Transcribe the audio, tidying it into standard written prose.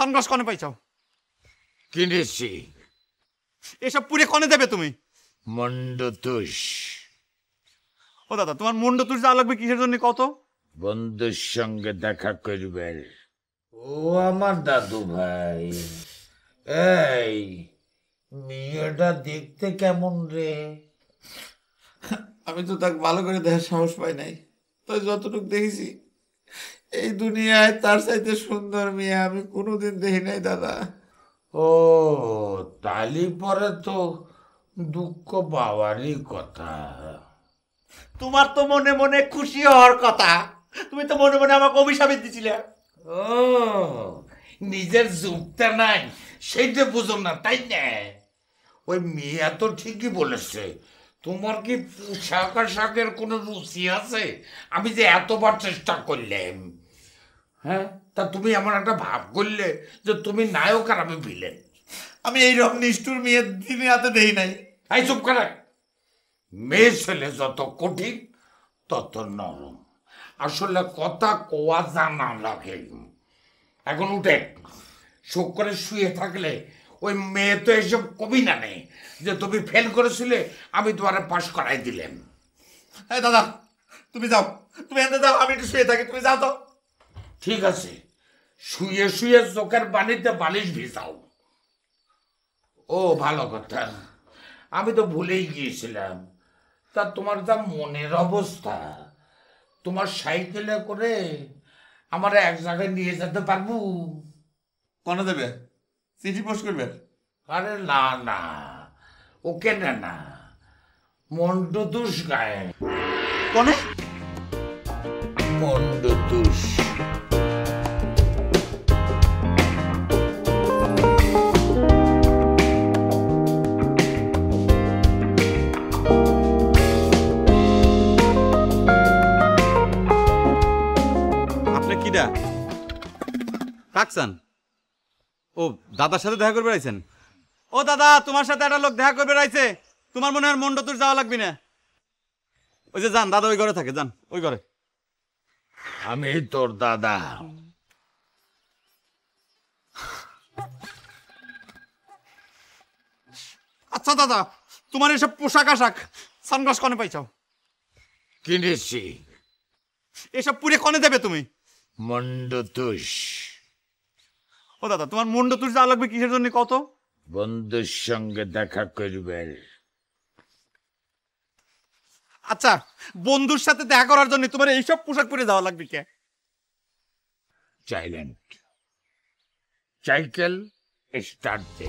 Sunglass কনে পাইছাও? কিনেছি। এসব পুরে কনে দেবে তুমি? মন্ডতুষ। ও দাদা, তোমার মন্ডতুষ যাওয়া লাগবে কিসের জন্য কত? বন্ধুর সঙ্গে দেখা করবে। ও আমার দাদু ভাই, এই মেয়েটা দেখতে কেমন রে? আমি তো তাকে ভালো করে দেখার সাহস পাই নাই, তো যতটুকু দেখেছি এই দুনিয়ায় তার চাইতে সুন্দর মেয়ে আমি কোনোদিন দেখি নাই দাদা। ও তালি পরে তো দুঃখ পাওয়ারই কথা। তোমার তো মনে মনে খুশি হওয়ার কথা, তুমি তো মনে মনে আমাকে অভিশাপ দিছিলে। ও নিজের যুক্তা নাই সেইটা বুঝো না, তাই না? ওই মেয়ে তো ঠিকই বলেছে। তোমার কি পোশাক আশাকের কোনো রুচি আছে? আমি যে এতবার চেষ্টা করলাম, হ্যাঁ, তা তুমি এমন একটা ভাব করলে যে তুমি নায়ক আর আমি ভিলেন। আমি এইরকম নিষ্ঠুর মেয়ে দিনে হাতে দেই নাই। এই চুপ করে। মেয়ে ছেলে যত কঠিন তত নরম। আসলে কথা কোয়া জানা লাগে। এখন উঠে শোক করে শুয়ে থাকলে ওই মেয়ে তো এসব কবি না নেই যে তুমি ফেল করেছিলে, আমি তোমার পাশ করাই দিলাম। হ্যাঁ দাদা, তুমি যাও, তুমি এনে দাও, আমি একটু শুয়ে থাকি, তুমি যাও তো। ঠিক আছে, শুয়ে শুয়ে চোখের পানিতে বালিশ ভিজাও। ও ভালো কথা, আমি তো ভুলেই গিয়েছিলাম। তা তোমার যা মনের অবস্থা, তোমার সাইকেলে করে আমার এক জায়গায় নিয়ে যেতে পারবো? কনে দেবে? চিঠি পোস্ট করবে? আরে না না, ওকে না না, মন্ডতুষ গায়ে। কনে? মন্ডতুষ। আপনি কিডা কাকসান? ও দাদার সাথে দেখা করবে আইছেন? ও দাদা, তোমার সাথে একটা লোক দেখা করবে আইছে। তোমার মনে হয় মন্ডতুষ যাওয়া লাগবে না। ওই যে যান, দাদা ওই ঘরে থাকে, যান ওই ঘরে। আমি তোর দাদা। আচ্ছা দাদা, তোমার এসব পোশাক আশাক সানগ্লাস কনে পাইছাও? কিনেছি। এসব পুরে কনে দেবে তুমি? মন্ডতুষ। ও দাদা, তোমার মন্ডতুষ যাওয়া লাগবে কিসের জন্য কত? বন্ধুর সঙ্গে দেখা করবে। আচ্ছা, বন্ধুর সাথে দেখা করার জন্য তোমার এইসব পোশাক পরে যাওয়া লাগবে কে? সাইলেন্ট। সাইকেল স্টার্ট দে।